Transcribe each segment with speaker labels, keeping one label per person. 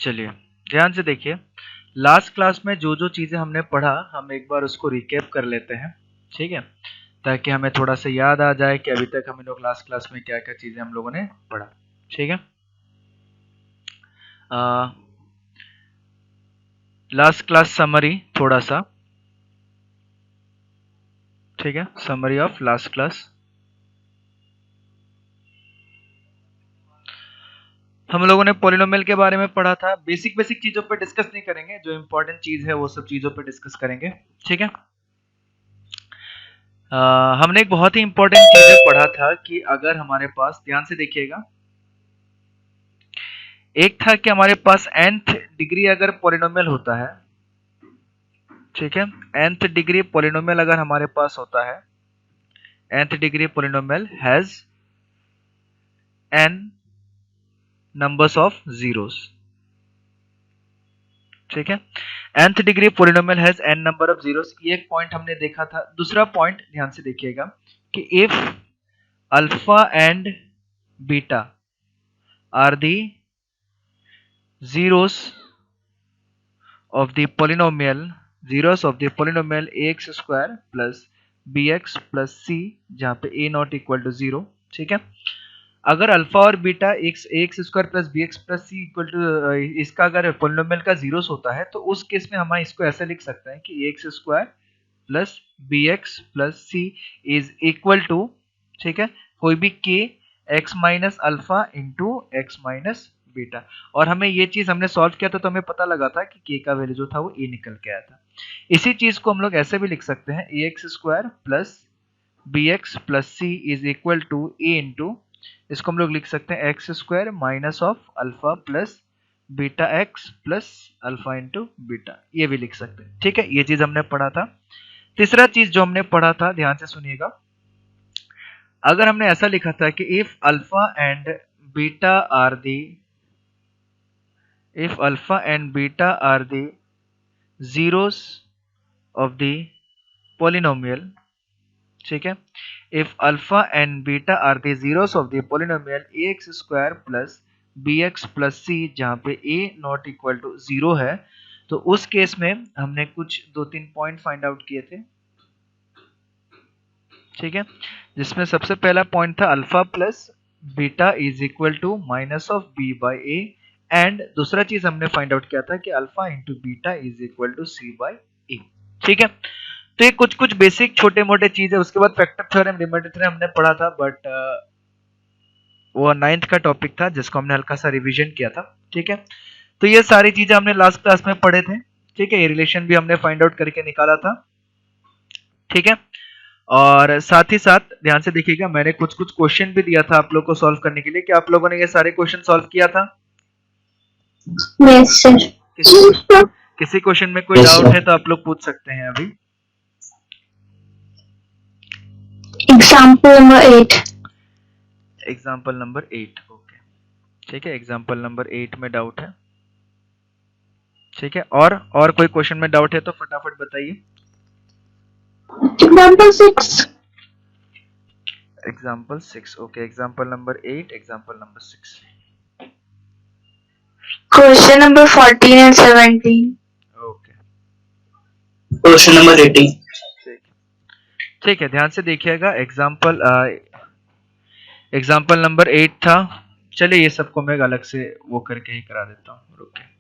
Speaker 1: चलिए ध्यान से देखिए, लास्ट क्लास में जो जो चीजें हमने पढ़ा हम एक बार उसको रिकैप कर लेते हैं, ठीक है, ताकि हमें थोड़ा सा याद आ जाए कि अभी तक हम लोग लास्ट क्लास में क्या क्या चीजें हम लोगों ने पढ़ा। ठीक है, लास्ट क्लास समरी थोड़ा सा, ठीक है, समरी ऑफ लास्ट क्लास। हम लोगों ने पॉलिनोमियल के बारे में पढ़ा था। बेसिक बेसिक चीजों पे डिस्कस नहीं करेंगे, जो इंपॉर्टेंट चीज है वो सब चीजों पे डिस्कस करेंगे। ठीक है, हमने एक बहुत ही इंपॉर्टेंट चीज पढ़ा था कि अगर हमारे पास, ध्यान से देखिएगा, एक था कि हमारे पास nth डिग्री अगर पॉलिनोमियल होता है, ठीक है, nth डिग्री पॉलिनोमियल अगर हमारे पास होता है, nth degree polynomial has n numbers of zeros, ठीक है, nth degree polynomial has n number of zeros, ये एक पॉइंट हमने देखा था। दूसरा पॉइंट ध्यान से देखिएगा कि if alpha and beta are the zeros of the polynomial, zeros of the polynomial ax square plus bx plus c, जहां पे a नॉट इक्वल टू 0, ठीक है। अगर अल्फा और beta x square plus b x plus c equal to, इसका अगर polynomial का zeros होता है तो उस केस में हम इसको ऐसे लिख सकते हैं कि x square plus b x plus c is equal to, ठीक है, कोई भी k x minus alpha into x minus beta. और हमें ये चीज हमने सॉल्व किया था तो हमें पता लगा था कि के का वैल्यू जो था वो ए निकल के आया था। इसी चीज को हम लोग ऐसे भी लिख सकते हैं, a x square plus b x plus c is equal to a into, इसको हम लोग लिख सकते हैं x square minus of alpha plus beta x plus alpha into beta, ये भी लिख सकते हैं। ठीक है, ये चीज हमने पढ़ा था। तीसरा चीज जो हमने पढ़ा था, ध्यान से सुनिएगा, अगर हमने ऐसा लिखा था कि if alpha and beta are the, if alpha and beta are the zeros of the polynomial, ठीक है, if alpha and beta are the zeros of the polynomial ax square plus bx plus c, जहां पे a not equal to 0 है, तो उस case में हमने कुछ 2-3 पॉइंट फाइंड आउट किए थे, ठीक है, जिसमें सबसे पहला पॉइंट था alpha plus beta is equal to minus of b by a, and दूसरा चीज हमने फाइंड आउट किया था कि alpha into beta is equal to c by a. ठीक है, तो ये कुछ कुछ बेसिक छोटे मोटे चीज है। उसके बाद फैक्टर थ्योरम, रिमाइंडर थ्योरम हमने पढ़ा था, बट वो 9th का टॉपिक था जिसको हमने हल्का सा रिवीजन किया था। ठीक है, तो ये सारी चीजें हमने लास्ट क्लास में पढ़े थे। ठीक है, ये रिलेशन भी हमने फाइंड आउट करके निकाला था। ठीक है, और साथ ही साथ ध्यान से देखिएगा, मैंने कुछ कुछ क्वेश्चन भी दिया था आप लोग को सॉल्व करने के लिए। क्या आप लोगों ने ये सारे क्वेश्चन सॉल्व किया था?
Speaker 2: Yes, sir.
Speaker 1: किसी क्वेश्चन में कोई डाउट है तो आप लोग पूछ सकते हैं अभी।
Speaker 2: Example number 8.
Speaker 1: Example number 8, okay, ठीक है, एग्जाम्पल नंबर 8 में डाउट है। ठीक है, और कोई क्वेश्चन में डाउट है तो फटाफट बताइए।
Speaker 2: Example 6.
Speaker 1: Example 6, okay, example number 8, example number 6।
Speaker 2: Question number 14 and 17.
Speaker 1: Okay,
Speaker 3: question number 18।
Speaker 1: ठीक है, ध्यान से देखिएगा, एग्जाम्पल नंबर 8 था। चलिए ये सबको मैं अलग से वो करके ही करा देता हूँ, रुकिए।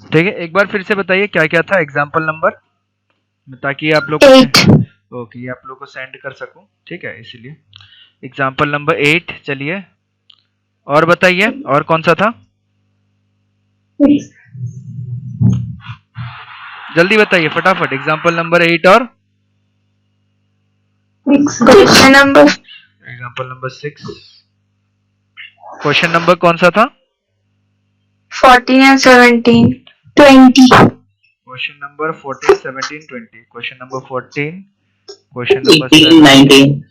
Speaker 1: ठीक है, एक बार फिर से बताइए क्या क्या था एग्जाम्पल नंबर, ताकि आप लोग को, ओके, ये आप लोग को सेंड कर सकूं। ठीक है, इसलिए एग्जाम्पल नंबर 8, चलिए और बताइए, और कौन सा था, जल्दी बताइए फटाफट। एग्जाम्पल नंबर 8 और एग्जाम्पल नंबर 6। क्वेश्चन नंबर कौन सा था?
Speaker 2: 14 and 17. 20.
Speaker 1: Question number 14, 17, 20। Question number 14, question number
Speaker 3: 18, 19।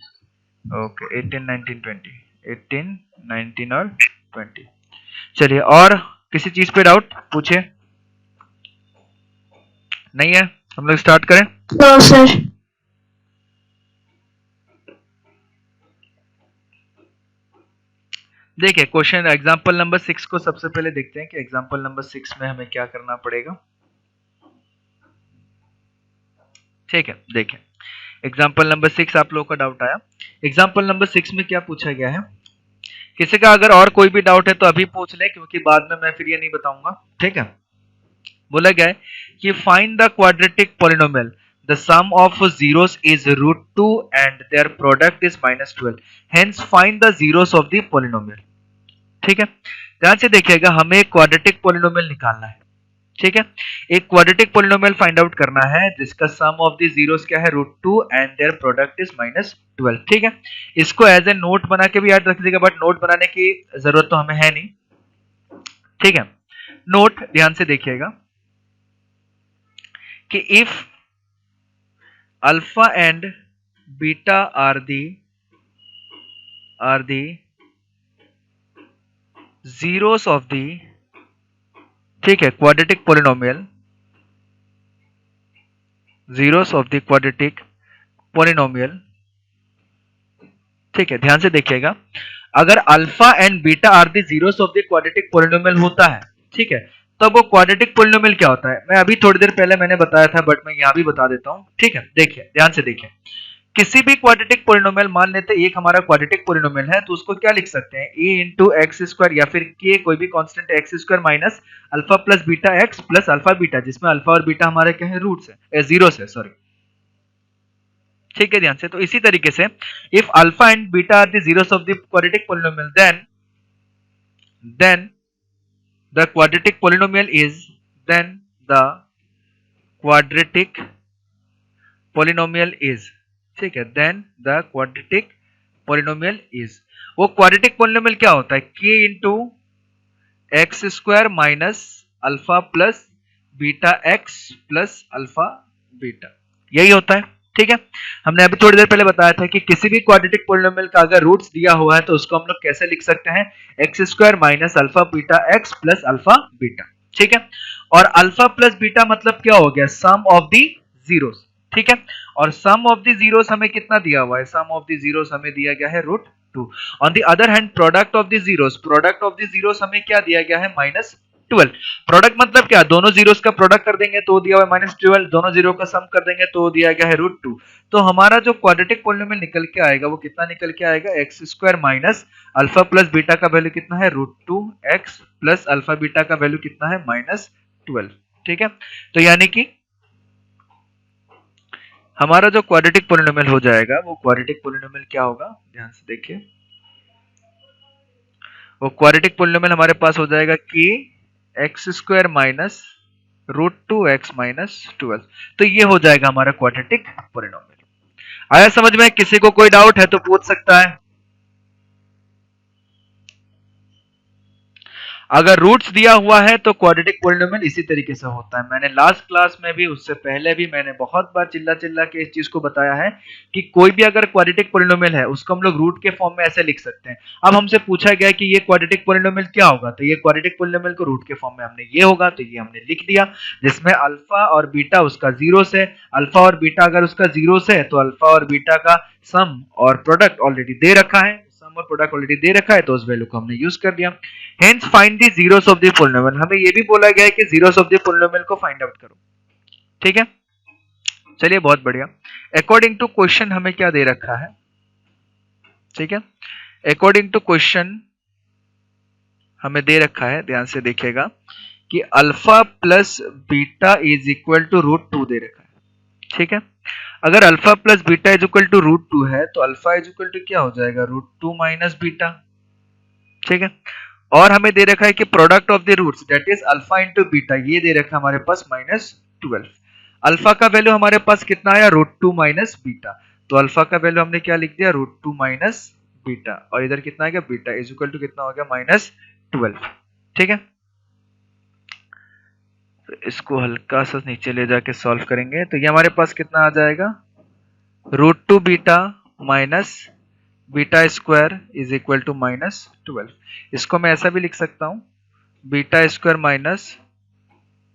Speaker 1: Okay 18, 19, 20, 18, 19 और 20। चलिए, और किसी चीज पे डाउट पूछे? नहीं है, हम लोग स्टार्ट करें।
Speaker 2: No, sir.
Speaker 1: देखिए, क्वेश्चन एग्जांपल नंबर 6 को सबसे पहले देखते हैं कि एग्जांपल नंबर 6 में हमें क्या करना पड़ेगा। ठीक है, देखिए एग्जांपल नंबर 6 आप लोगों का डाउट आया। एग्जांपल नंबर 6 में क्या पूछा गया है? किसी का अगर और कोई भी डाउट है तो अभी पूछ ले, क्योंकि बाद में मैं फिर ये नहीं बताऊंगा। ठीक है, बोला गया है कि find the quadratic polynomial the sum of zeros is √2 and their product is -12, hence find the zeros of the polynomial. ठीक है, ध्यान से देखिएगा, हमें क्वाड्रेटिक पॉलिनोमियल निकालना है। ठीक है, एक क्वाड्रेटिक पॉलिनोमियल फाइंड आउट करना है जिसका सम ऑफ द जीरोस क्या है, √2 एंड देयर प्रोडक्ट इज -12। ठीक है, इसको एज ए नोट बना के भी याद रख दीजिएगा, बट नोट बनाने की जरूरत तो हमें है नहीं। ठीक है, नोट ध्यान से देखिएगा कि if alpha and beta are the zeros of the, ठीक है, quadratic polynomial, zeros of the quadratic polynomial. ठीक है, ध्यान से देखिएगा, अगर alpha and beta are the zeros of the quadratic polynomial होता है, ठीक है, तब वो क्वाड्रेटिक पॉलिनोमियल क्या होता है? मैं अभी थोड़ी देर पहले मैंने बताया था, बट मैं यहां भी बता देता हूं। ठीक है, देखिए ध्यान से देखिए, किसी भी क्वाड्रेटिक पॉलिनोमियल, मान लेते हैं एक हमारा क्वाड्रेटिक पॉलिनोमियल है, तो उसको क्या लिख सकते हैं? a इंटू एक्स स्क्वायर, या फिर k कोई भी constant x square minus alpha plus beta x plus alpha beta, जिसमें अल्फा और बीटा हमारे क्या है, रूट्स है, जीरोस है, सॉरी। ठीक है, ध्यान से, तो इसी तरीके से if alpha and beta are the zeros of the quadratic polynomial, then the quadratic polynomial is, then the quadratic polynomial is, ठीक है, then the quadratic polynomial is, वो क्वाड्रेटिक पॉलिनोमियल क्या होता है? k into x square minus alpha plus beta x plus alpha beta, यही होता है। ठीक है, हमने अभी थोड़ी देर पहले बताया था कि किसी भी क्वाड्रेटिक पॉलिनोमियल का अगर रूट्स दिया हुआ है तो उसको हम लोग कैसे लिख सकते हैं? X square minus alpha beta x plus alpha beta. ठीक है, और अल्फा प्लस बीटा मतलब क्या हो गया? सम ऑफ द जीरोस। ठीक है, और सम ऑफ द जीरोस हमें कितना दिया हुआ है? सम ऑफ द जीरोस हमें दिया गया है √2। On the other hand product of the zeros हमें क्या दिया गया है? -12। प्रोडक्ट मतलब क्या? दोनों जीरोस का प्रोडक्ट कर देंगे तो दिया हुआ है -12, दोनों जीरो का सम कर देंगे तो दिया गया है √2। तो हमारा जो क्वाड्रेटिक पॉलिनोमियल निकल के आएगा वो कितना निकल के आएगा? X square minus alpha plus beta का वैल्यू कितना है? √2 एक्स प्लस अल्फा बीटा का वैल्यू कितना है? -12। ठीक है, तो यानी कि हमारा जो क्वाड्रेटिक पॉलिनोमियल हो जाएगा वो क्वाड्रेटिक पॉलिनोमियल क्या होगा? ध्यान से देखिए, वो क्वाड्रेटिक पॉलिनोमियल हमारे पास हो जाएगा कि x square minus √2 x minus 12। तो ये हो जाएगा हमारा क्वाड्रेटिक पॉलिनोमियल। आया समझ में? किसी को कोई डाउट है तो पूछ सकता है। अगर रूट्स दिया हुआ है तो क्वाड्रेटिक पॉलिनोमियल इसी तरीके से होता है। मैंने लास्ट क्लास में भी, उससे पहले भी मैंने बहुत बार चिल्ला चिल्ला के इस चीज को बताया है कि कोई भी अगर क्वाड्रेटिक पॉलिनोमियल है उसको हम लोग रूट के फॉर्म में ऐसे लिख सकते हैं। अब हमसे पूछा गया कि ये क्वाड्रेटिक पॉलिनोमियल क्या होगा, तो ये क्वाड्रेटिक पॉलिनोमियल को रूट के फॉर्म में हमने ये होगा, तो ये हमने लिख दिया, जिसमें अल्फा और बीटा उसका जीरोस है। अल्फा और बीटा अगर उसका जीरोस है तो अल्फा और बीटा का सम और प्रोडक्ट ऑलरेडी दे रखा है, सम और प्रोडक्ट ऑलरेडी दे रखा है, तो उस वैल्यू को हमने यूज कर दिया। Hence find the zeros of the polynomial। हमें ये भी बोला गया है कि zeros of the polynomial को फाइंड आउट करो। ठीक है, चलिए बहुत बढ़िया। अकॉर्डिंग टू क्वेश्चन हमें क्या दे रखा है? ठीक है, अकॉर्डिंग टू क्वेश्चन हमें दे रखा है, ध्यान से देखिएगा, कि alpha plus beta is equal to √2 दे रखा है। ठीक है, अगर alpha plus beta is equal to √2 है तो अल्फा इज इक्वल टू क्या हो जाएगा? √2 माइनस बीटा। ठीक है, और हमें दे रखा है कि product of the roots that is alpha into beta, ये दे रखा है हमारे पास -12। अल्फा का वैल्यू हमारे पास कितना आया? √2 माइनस बीटा। तो अल्फा का वैल्यू हमने क्या लिख दिया? √2 माइनस बीटा, और इधर कितना आ गया? बीटा इज इक्वल टू कितना हो गया? -12। ठीक है, तो इसको हल्का सा नीचे ले जाके सॉल्व करेंगे तो ये हमारे पास कितना आ जाएगा? √2 beta minus beta square is equal to -12। इसको मैं ऐसा भी लिख सकता हूँ, beta square minus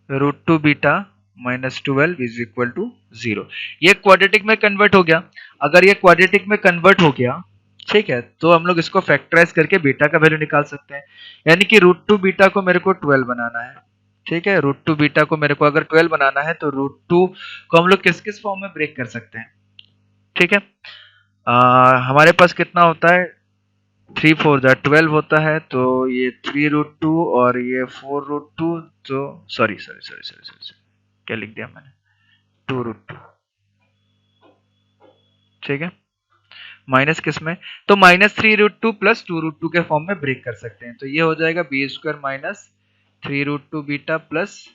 Speaker 1: √2 beta -12 is equal to 0। ये क्वाड्रेटिक में कन्वर्ट हो गया। अगर ये क्वाड्रेटिक में कन्वर्ट हो गया, ठीक है, तो हम लोग इसको फैक्टराइज करके बीटा का वैल्यू निकाल सकते हैं। यानी कि √2 बीटा को मेरे को 12 बनाना है, ठीक है, √2 बीटा को मेरे को अगर 12 बनाना है तो √2 को हम लोग किस किस फॉर्म में ब्रेक कर सकते हैं, ठीक है। हमारे पास कितना होता है, 3 4 12 होता है, तो ये 3√2 और ये 4√2, तो सॉरी क्या लिख दिया मैंने, 2√2, ठीक है, माइनस किस में, तो -3√2 प्लस 2√2 के फॉर्म में ब्रेक कर सकते हैं। तो ये हो जाएगा b square minus 3√2 beta plus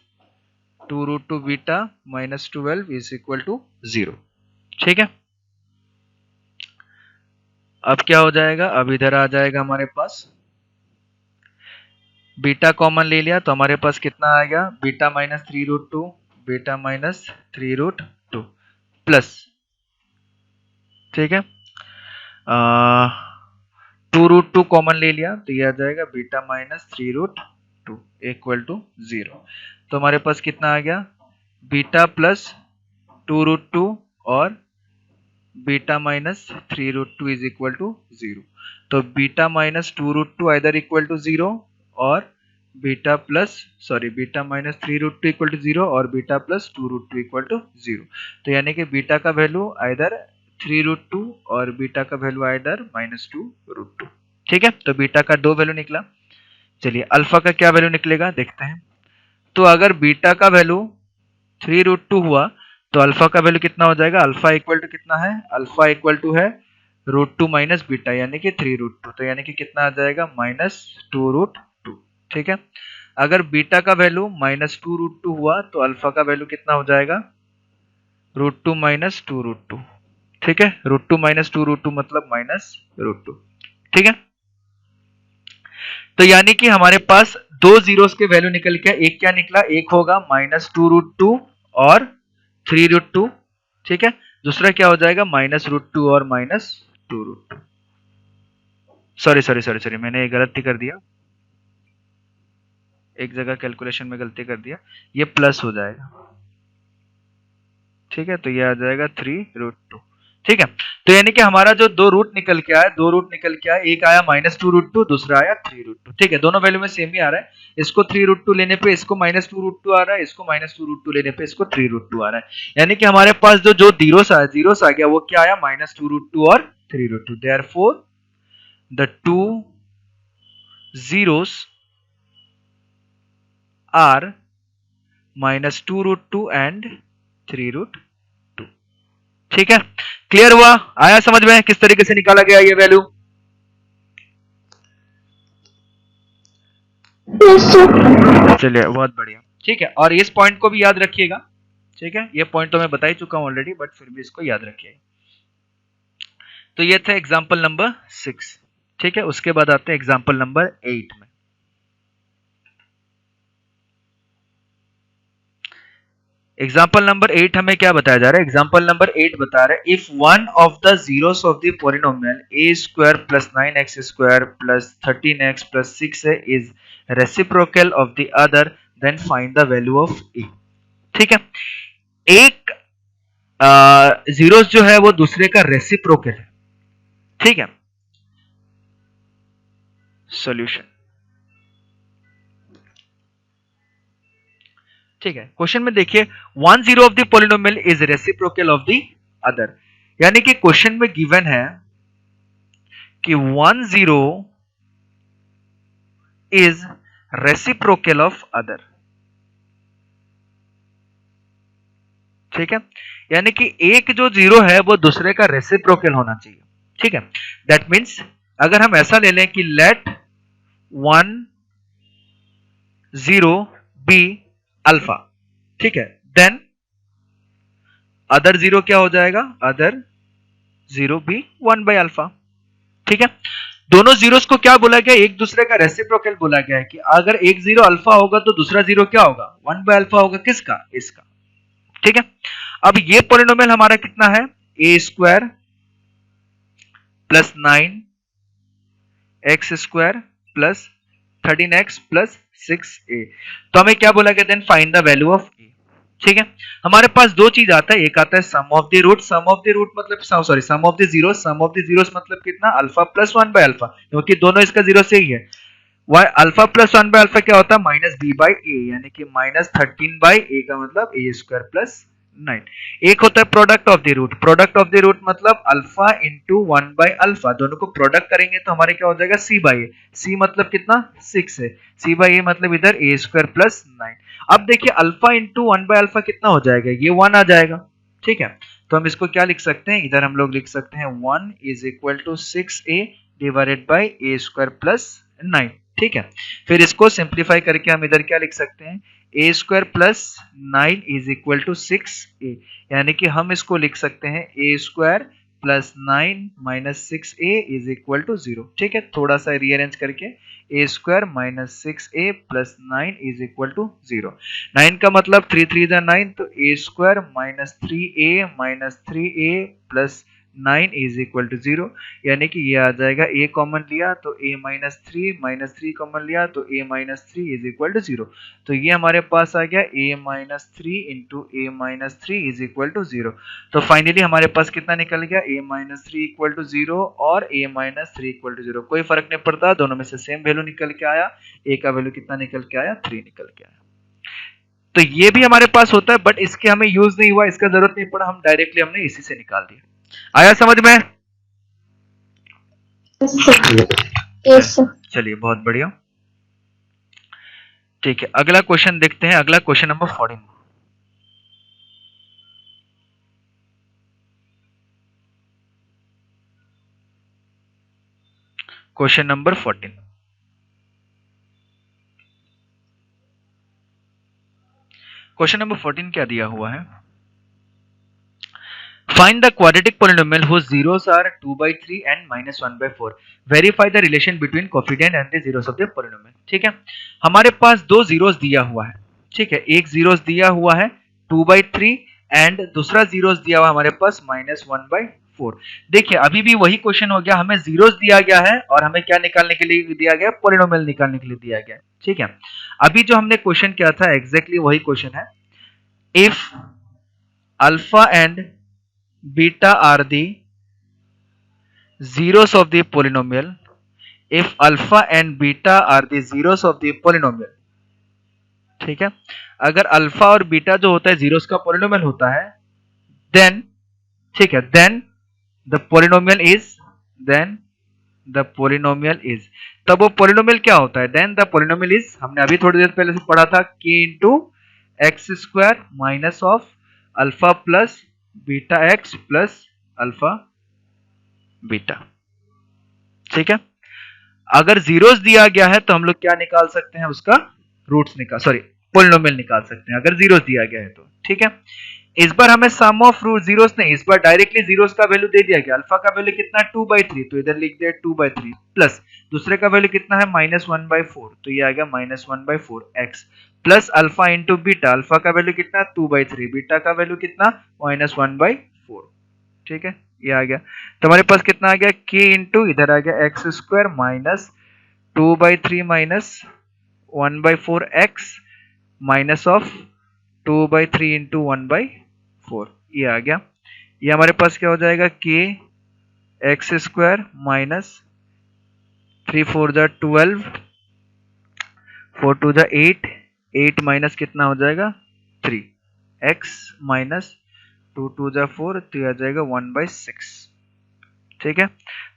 Speaker 1: 2√2 beta -12 is equal to 0, ठीक है। अब क्या हो जाएगा, अब इधर आ जाएगा हमारे पास बीटा कॉमन ले लिया, तो हमारे पास कितना आएगा, बीटा -3√2 बीटा -3√2 प्लस, ठीक है, 2√2 कॉमन ले लिया, तो ये आ जाएगा बीटा -3√2 इक्वल टू 0। तो हमारे पास कितना आ गया, बीटा प्लस 2√2 और बीटा -3√2 इज इक्वल टू 0। तो बीटा -2√2 आइदर इक्वल टू 0 और बीटा -3√2 इक्वल टू 0 और बीटा प्लस 2√2 इक्वल टू 0। तो यानी कि बीटा का वैल्यू आइदर 3√2 और बीटा का वैल्यू आइदर -2√2, ठीक है। तो बीटा का 2 वैल्यू निकला। चलिए अल्फा का क्या वैल्यू निकलेगा देखते हैं। तो अगर बीटा का वैल्यू 3√2 हुआ तो अल्फा का वैल्यू कितना हो जाएगा, अल्फा इक्वल टू कितना है, अल्फा इक्वल टू है √2 माइनस बीटा यानी कि 3√2, तो यानी कि कितना आ जाएगा -2√2, ठीक है। अगर बीटा का वैल्यू -2√2 हुआ तो अल्फा का वैल्यू कितना हो जाएगा, √2 माइनस 2√2, ठीक है, √2 माइनस 2√2 मतलब -√2, ठीक है। तो यानी कि हमारे पास दो जीरोस के वैल्यू निकल के, एक क्या निकला, एक होगा -2√2 और 3√2, ठीक है, दूसरा क्या हो जाएगा -√2 और -2√2। सॉरी मैंने गलती कर दिया, एक जगह कैलकुलेशन में गलती कर दिया, ये प्लस हो जाएगा, ठीक है, तो ये आ जाएगा 3√2, ठीक है। तो यानी कि हमारा जो दो रूट निकल के आया, एक आया -2√2, दूसरा आया 3√2, ठीक है, दोनों वैल्यू में सेम ही आ रहा है। इसको 3√2 लेने पे इसको -2√2 आ रहा है, इसको -2√2 लेने पे इसको 3√2 आ रहा है। यानी कि हमारे पास जो जीरोस आ गया वो क्या आया, -2√2 और 3√2। Therefore the two zeros are -2√2 and 3√2, ठीक है। क्लियर हुआ, आया समझ में किस तरीके से निकाला गया ये वैल्यू। चलिए बहुत बढ़िया, ठीक है, और इस पॉइंट को भी याद रखिएगा, ठीक है, ये पॉइंट तो मैं बता ही चुका हूं ऑलरेडी, बट फिर भी इसको याद रखिएगा। तो ये था एग्जांपल नंबर 6, ठीक है। उसके बाद आते हैं एग्जांपल नंबर 8 में। एग्जाम्पल नंबर 8 हमें क्या बताया जा रहा है, एग्जाम्पल नंबर 8 बता रहा है, if one of the zeros of the polynomial a² + 9x² + 13x + 6 is reciprocal of the other than find the value of a, ठीक है। एक जीरोस जो है वो दूसरे का रेसिप्रोकल है, ठीक है। सॉल्यूशन, ठीक है, क्वेश्चन में देखिए, one zero of the polynomial is reciprocal of the other, यानी कि क्वेश्चन में गिवन है कि 1 0 इज रेसिप्रोकल ऑफ अदर, ठीक है, यानी कि एक जो जीरो है वो दूसरे का रेसिप्रोकल होना चाहिए, ठीक है। दैट मीन्स अगर हम ऐसा ले लें कि लेट 1 0 बी अल्फा, ठीक है, देन अदर जीरो क्या हो जाएगा, अदर जीरो बी 1/अल्फा, ठीक है। दोनों जीरोस को क्या बोला गया, एक दूसरे का रेसिप्रोकल बोला गया है कि अगर एक जीरो अल्फा होगा तो दूसरा जीरो क्या होगा, 1/अल्फा होगा, किसका, इसका, ठीक है। अब ये पॉलिनोमियल हमारा कितना है, a² plus 9x² plus 13x plus 6a। तो हमें क्या बोला गया, then find the value of a। ठीक है, हमारे पास दो चीज आता है, एक आता है sum of the root, sum of the root मतलब sorry sum of the zero, sum of the zeros मतलब कितना, अल्फा प्लस 1 बाय अल्फा, क्योंकि दोनों इसका जीरो से ही है। Y alpha plus 1 by alpha क्या होता है, माइनस b बाई ए, यानी कि माइनस 13 बाई ए का मतलब a² प्लस 9। एक होता है product of the root, product of the root मतलब अल्फा इंटू 1 बाई अल्फा, दोनों को प्रोडक्ट करेंगे तो हमारे क्या हो जाएगा, c बाई ए, c मतलब कितना 6 है, c बाई ए मतलब इधर a² प्लस 9। अब देखिए अल्फा इंटू 1 बाई अल्फा कितना हो जाएगा, ये 1 आ जाएगा। ठीक है, तो हम इसको क्या लिख सकते हैं, इधर हम लोग लिख सकते हैं 1 is equal to 6a divided by a² plus 9। ठीक है, फिर इसको सिंप्लीफाई करके हम इधर क्या लिख सकते हैं, a² plus 9 is equal to 6a, यानी कि हम इसको लिख सकते हैं a² plus 9 minus 6a is equal to 0। ठीक है, थोड़ा सा रीअरेंज करके a² minus 6a plus 9 is equal to 0। 9 का मतलब 3 3 जा 9, तो a² minus 3a minus 3a plus 9 is equal to 0, यानी कि ये आ जाएगा a कॉमन लिया तो a माइनस 3 कॉमन लिया तो a minus 3 is equal to 0। तो ये हमारे पास आ गया a minus 3 into a minus 3 is equal to 0। तो फाइनली हमारे पास कितना निकल गया, a माइनस 3 इक्वल टू 0 और a माइनस 3 इक्वल टू 0, कोई फर्क नहीं पड़ता, दोनों में से सेम वैल्यू निकल के आया, a का वैल्यू कितना निकल के आया, 3 निकल के आया। तो ये भी हमारे पास होता है, बट इसके हमें यूज नहीं हुआ, इसका जरूरत नहीं पड़ा, हम डायरेक्टली हमने इसी से निकाल दिया। आया समझ में?
Speaker 2: Yes, sir.
Speaker 1: चलिए बहुत बढ़िया। ठीक है, अगला क्वेश्चन देखते हैं, अगला question number 14। Question number 14, question number 14 क्या दिया हुआ है, find the quadratic polynomial whose zeros are 2 by 3 and minus 1 by 4, verify the relation between coefficient and the zeros of the polynomial। ठीक है, हमारे पास दो जीरोस दिया हुआ है। ठीक है, एक जीरोस दिया हुआ है 2 by 3 एंड दूसरा जीरोस दिया हुआ हमारे पास माइनस 1 by 4। देखिए अभी भी वही क्वेश्चन हो गया, हमें जीरोस दिया गया है और हमें क्या निकालने के लिए दिया गया, पोलिनोमियल निकालने के लिए दिया गया। ठीक है, अभी जो हमने क्वेश्चन किया था एग्जैक्टली वही क्वेश्चन है, if alpha and beta are the zeros of the polynomial, if alpha and beta are the zeros of the polynomial। ठीक है, अगर अल्फा और बीटा जो होता है जीरोस का पोलिनोमियल होता है, देन ठीक है, देन द पोलिनोमियल इज, तब वो पोलिनोमियल क्या होता है, देन द पोलिनोमियल इज, हमने अभी थोड़ी देर पहले से पढ़ा था, k into x² minus of alpha plus beta x plus alpha beta. ठीक है, अगर जीरोस दिया गया है तो हम लोग क्या निकाल सकते हैं, उसका रूट्स निकाल, सॉरी पोलिनोमियल निकाल सकते हैं अगर जीरोस दिया गया है तो। ठीक है, इस बार हमें सम ऑफ रूट जीरोस नहीं, इस बार डायरेक्टली जीरोस का वैल्यू दे दिया गया, अल्फा का वैल्यू कितना 2 by 3, तो इधर लिख दिया 2 by 3 प्लस दूसरे का वैल्यू कितना है माइनस 1 by 4, तो ये आ गया minus 1 by 4 x plus alpha into beta, alpha का वैल्यू कितना 2 by 3, बीटा का वैल्यू कितना माइनस 1 by 4। ठीक है, ये आ गया, तो हमारे पास कितना आ गया, k इंटू इधर आ गया x² minus 2 by 3 minus 1 by 4 x minus of 2 by 3 into 1 by 4, ये आ गया। ये हमारे पास क्या हो जाएगा, k x² माइनस 3 4 जा 12, 4 2 जा 8, 8 माइनस कितना हो जाएगा 3, x माइनस 2 2 जा 4, तो ये आ जाएगा 1 by 6। ठीक है,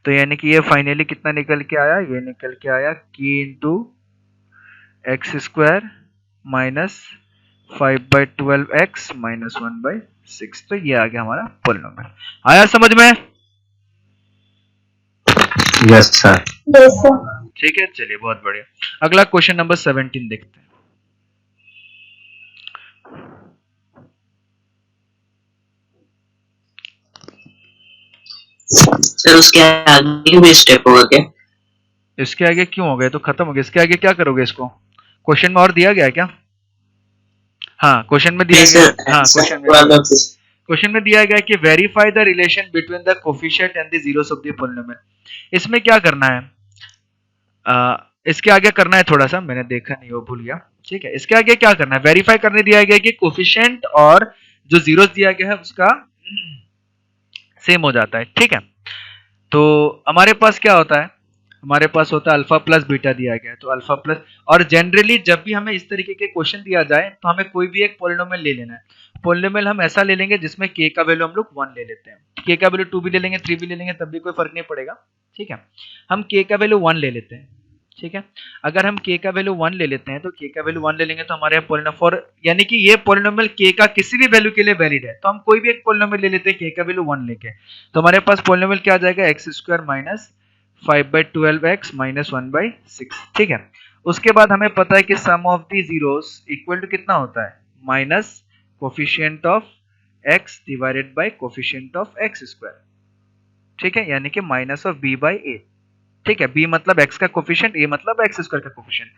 Speaker 1: तो यानी कि ये फाइनली कितना निकल के आया, ये निकल के आया k into x² minus 5 by 12x minus 1 by 6, तो ये आ गया हमारा पोलिनोमियल। आया समझ में?
Speaker 3: Yes sir.
Speaker 2: Yes, sir.
Speaker 1: ठीक है, चलिए बहुत बढ़िया, अगला क्वेश्चन नंबर 17 देखते हैं।
Speaker 3: सर उसके आगे भी स्टेप होगा क्या?
Speaker 1: इसके आगे क्यों हो गए, तो खत्म हो गया, इसके आगे क्या करोगे, इसको क्वेश्चन में और दिया गया है क्या? हाँ क्वेश्चन में दिया गया, हाँ क्वेश्चन में दिया गया है कि verify the relation between the coefficient and the zeros of the polynomial. इसमें क्या करना है, इसके आगे करना है, थोड़ा सा मैंने देखा नहीं वो भूल गया। ठीक है, इसके आगे क्या करना है, वेरीफाई करने दिया गया है कि कोफिशिएंट और जो जीरोस दिया गया है उसका सेम हो जाता है। ठीक है, तो हमारे पास क्या होता है, हमारे पास होता है अल्फा प्लस बीटा दिया गया है, तो अल्फा प्लस, और जनरली जब भी हमें इस तरीके के क्वेश्चन दिया जाए तो हमें कोई भी एक पॉलिनोमियल ले लेना है। पॉलिनोमियल हम ऐसा ले लेंगे जिसमें के का वैल्यू हम लोग 1 ले लेते हैं, के का वैल्यू 2 भी ले लेंगे, 3 भी ले लेंगे, तब भी कोई फर्क नहीं पड़ेगा। ठीक है, हम के का वैल्यू 1 ले लेते हैं। ठीक है, अगर हम के का वैल्यू 1 ले लेते हैं तो के का वैल्यू 1 ले लेंगे तो हमारे यहाँ पॉलिनोमियल फॉर, यानी कि ये पॉलिनोमियल के का किसी भी वैल्यू के लिए वैलिड है, तो हम कोई भी एक पॉलिनोमियल ले लेते हैं के का वैल्यू 1 लेके, तो हमारे पास पॉलिनोमियल क्या आ जाएगा, x square minus 5/12x minus 1/6। ठीक है, उसके बाद हमें पता है कि sum of the zeros equal to कितना होता है, minus coefficient of x divided by coefficient of x square. ठीक है, यानी कि minus of b by a। ठीक है, b मतलब x का कोफिशिएंट, a मतलब x स्क्वायर का कोफिशिएंट।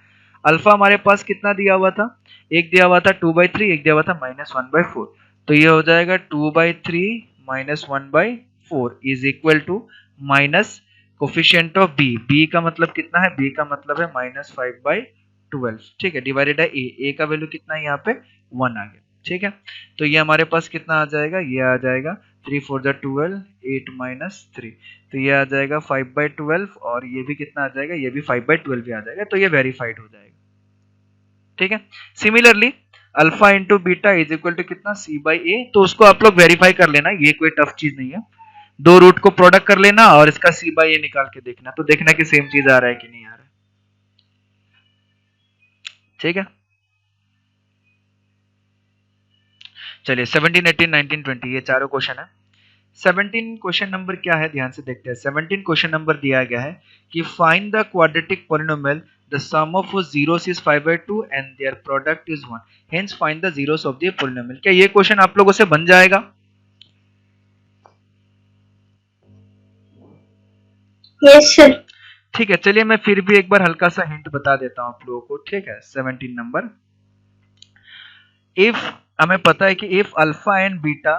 Speaker 1: अल्फा हमारे पास कितना दिया हुआ था, एक दिया हुआ था 2/3, एक दिया हुआ था -1/4, तो ये हो जाएगा 2/3 minus 1/4 is equal to minus coefficient of b, b का मतलब कितना है, b का मतलब है -5/12। ठीक है, डिवाइडेड है a का वैल्यू कितना है यहाँ पे 1 आ गया। ठीक है, तो ये हमारे पास कितना आ जाएगा, ये आ जाएगा 3 4 12, 8 माइनस 3, तो ये आ जाएगा 5/12, और ये भी कितना आ जाएगा, ये भी 5/12 भी आ जाएगा, तो ये वेरीफाइड हो जाएगा। ठीक है, similarly alpha into beta is equal to कितना, सी बाई ए, तो उसको आप लोग वेरीफाई कर लेना, ये कोई टफ चीज नहीं है। दो रूट को प्रोडक्ट कर लेना और इसका सी बाई ए निकाल के देखना, तो देखना कि सेम चीज आ रहा है कि नहीं आ रहा है। ठीक है, चलिए 17 18 19 20 ये चारों क्वेश्चन है। 17 क्वेश्चन नंबर क्या है, ध्यान से देखते हैं। 17 क्वेश्चन नंबर दिया गया है कि find the quadratic polynomial the sum of zeros is 5/2 and their product is 1, hence find the zeros of the polynomial. क्या ये क्वेश्चन आप लोगों से बन जाएगा?
Speaker 2: Yes sir.
Speaker 1: ठीक है, चलिए मैं फिर भी एक बार हल्का सा हिंट बता देता हूं आप लोगों को। ठीक है, 17 नंबर, इफ हमें पता है कि if alpha and beta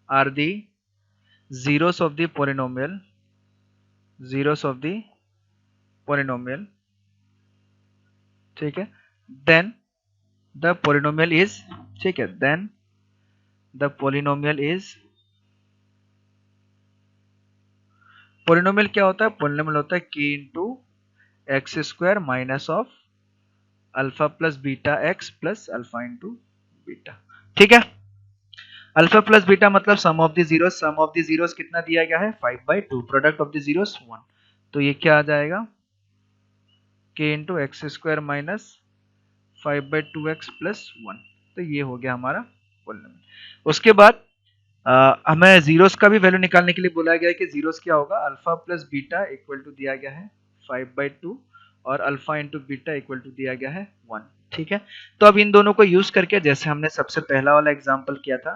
Speaker 1: are the zeros of the polynomial, zeros of the polynomial, ठीक है, then the polynomial is, ठीक है, then the polynomial is, polynomial क्या होता है, polynomial होता है k into x square minus of alpha plus beta x plus alpha into beta. ठीक है, अल्फा प्लस बीटा मतलब sum of the zeros, sum of the zeros कितना दिया गया है 5/2, प्रोडक्ट ऑफ द जीरोस 1, तो ये क्या आ जाएगा, k into x square minus 5/2x plus 1, तो ये हो गया हमारा पॉलिनोमियल। उसके बाद हमें जीरोस का भी वैल्यू निकालने के लिए बोला गया है कि जीरोस क्या होगा, alpha plus beta equal to दिया गया है 5/2 और alpha into beta equal to दिया गया है 1। ठीक है, तो अब इन दोनों को यूज करके जैसे हमने सबसे पहला वाला एग्जाम्पल किया था,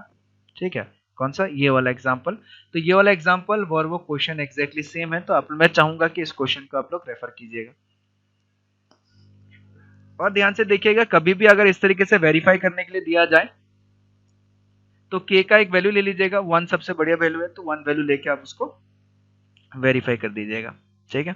Speaker 1: ठीक है, कौन सा, ये वाला एग्जाम्पल, तो ये वाला एग्जाम्पल और वो क्वेश्चन एग्जैक्टली सेम है, तो आप, मैं चाहूंगा कि इस क्वेश्चन को आप लोग रेफर कीजिएगा और ध्यान से देखिएगा। कभी भी अगर इस तरीके से वेरीफाई करने के लिए दिया जाए तो k का एक वैल्यू ले लीजिएगा, 1 सबसे बढ़िया वैल्यू है, तो 1 वैल्यू लेके आप उसको वेरीफाई कर दीजिएगा। ठीक है,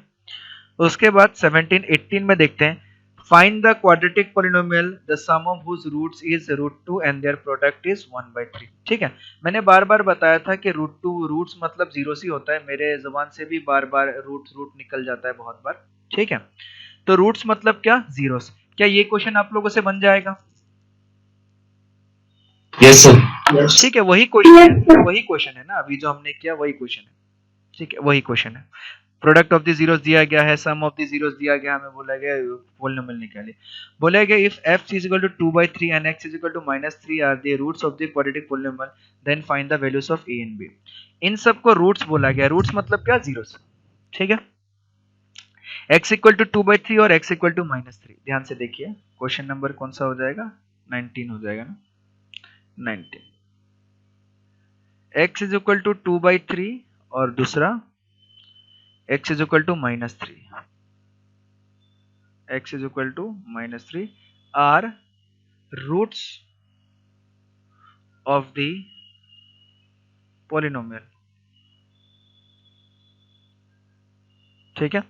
Speaker 1: उसके बाद 17 18 में देखते हैं, find the quadratic polynomial the sum of whose roots is √2 and their product is 1/3। ठीक है, मैंने बार बार बताया था कि √2 रूट्स मतलब जीरो ही होता है, मेरे जुबान से भी बार बार रूट निकल जाता है बहुत बार। ठीक है, तो रूट्स मतलब क्या, जीरोस। क्या ये क्वेश्चन आप लोगों से बन जाएगा?
Speaker 3: Yes sir.
Speaker 1: ठीक है, वही क्वेश्चन है ना, अभी जो हमने किया वही क्वेश्चन है। ठीक है, वही क्वेश्चन है, प्रोडक्ट ऑफ द जीरोस दिया गया है, सम ऑफ द जीरोस दिया गया, हमें बोला गया पॉलिनोमियल निकालिए। बोला गया if f is equal to 2/3 and x is equal to -3 are the roots of the quadratic polynomial then find the values of a and b। इन सबको रूट्स बोला गया, रूट्स मतलब क्या, जीरोस। ठीक है, x इक्वल टू 2/3 और x equal to -3, ध्यान से देखिए क्वेश्चन नंबर कौन सा हो जाएगा, 19 हो जाएगा ना, 19, x इज इक्वल टू 2/3 और दूसरा x is equal to -3, x is equal to -3 are roots of the polynomial, ठीक है।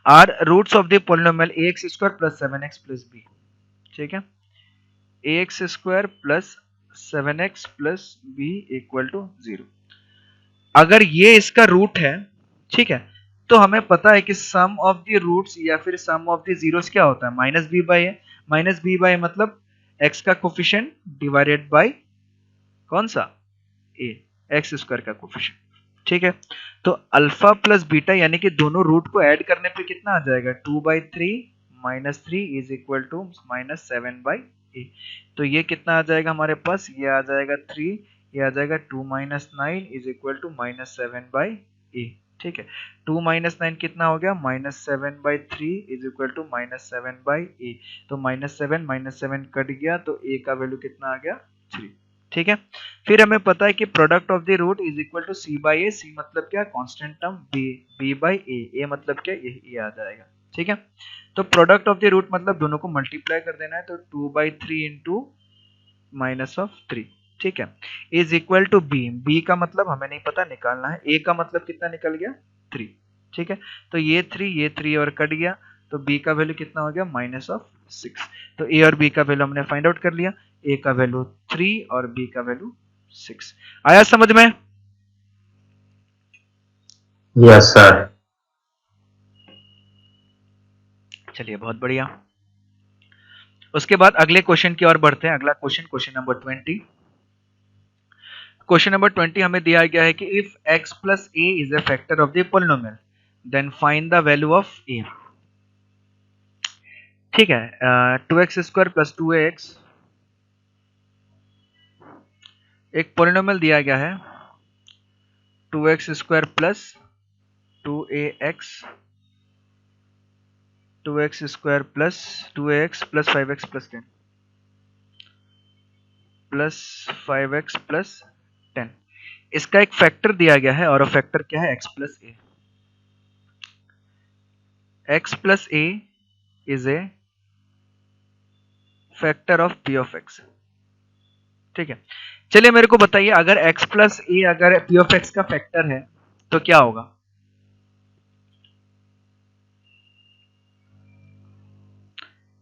Speaker 1: Are roots of the polynomial ax square plus 7x plus b, ठीक है। ax square plus 7x plus b equal to 0। अगर ये इसका root है, ठीक है, तो हमें पता है कि सम ऑफ द रूट्स या फिर सम ऑफ द जीरोस क्या होता है, minus b by a. Minus b by मतलब x का कोफिशिएंट डिवाइडेड बाय कौन सा, ए, एक्स स्क्वायर का कोफिशिएंट, ठीक है। तो अल्फा प्लस बीटा यानी कि दोनों रूट को ऐड करने पे कितना आ जाएगा, 2/3 minus 3 is equal to minus 7/a। तो ये कितना आ जाएगा हमारे पास, ये आ जाएगा 3, ये आ जाएगा 2 minus 9 is equal to minus 7/a, ठीक है। 2 माइनस 9 कितना हो गया, minus 7/3 is equal to minus 7/a। तो माइनस 7 कट गया तो a का वैल्यू कितना आ गया, 3, ठीक है। फिर हमें पता है कि product of the root is equal to c by a. C मतलब क्या, constant term, b by a, a मतलब क्या, ये आ जाएगा, ठीक है। तो प्रोडक्ट ऑफ द रूट मतलब दोनों को मल्टीप्लाई कर देना है, तो 2/3 इंटू माइनस ऑफ 3, ठीक है, is equal to b. B का मतलब हमें नहीं पता, निकालना है। ए का मतलब कितना निकल गया, 3, ठीक है। तो ये 3 और कट गया, तो बी का वैल्यू कितना हो गया, माइनस ऑफ 6। तो ए और बी का वैल्यू हमने फाइंड आउट कर लिया, ए का वैल्यू 3 और बी का वैल्यू 6। आया समझ में?
Speaker 3: Yes sir.
Speaker 1: चलिए बहुत बढ़िया। उसके बाद अगले क्वेश्चन की ओर बढ़ते हैं। अगला question, question number 20। Question number 20 हमें दिया गया है कि if x plus a is a factor of the polynomial then find the value of a, ठीक है। 2x स्क्वायर प्लस 2ax एक पॉलिनोमियल दिया गया है, 2x square plus 2ax, 2x square plus 2ax plus 5x plus 10 plus 5x plus 10। इसका एक factor दिया गया है और फैक्टर क्या है, x plus A. x plus A is a factor of p of x, ठीक है। चलिए मेरे को बताइए, अगर x प्लस ए अगर p ऑफ x का फैक्टर है तो क्या होगा,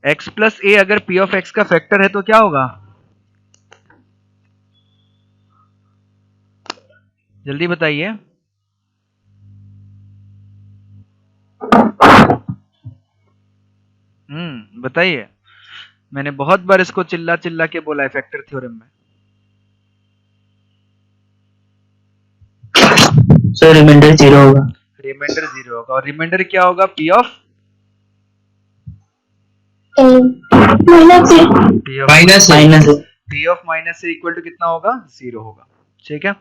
Speaker 1: x प्लस ए अगर p ऑफ x का फैक्टर है तो क्या होगा, जल्दी बताइए। बताइए। मैंने बहुत बार इसको चिल्ला चिल्ला के बोला है फैक्टर थ्योरम में।
Speaker 3: सर रिमाइंडर 0 होगा।
Speaker 1: रिमाइंडर 0 होगा, और रिमाइंडर क्या होगा, p of p of minus से इक्वल टू कितना होगा, 0 होगा, ठीक है।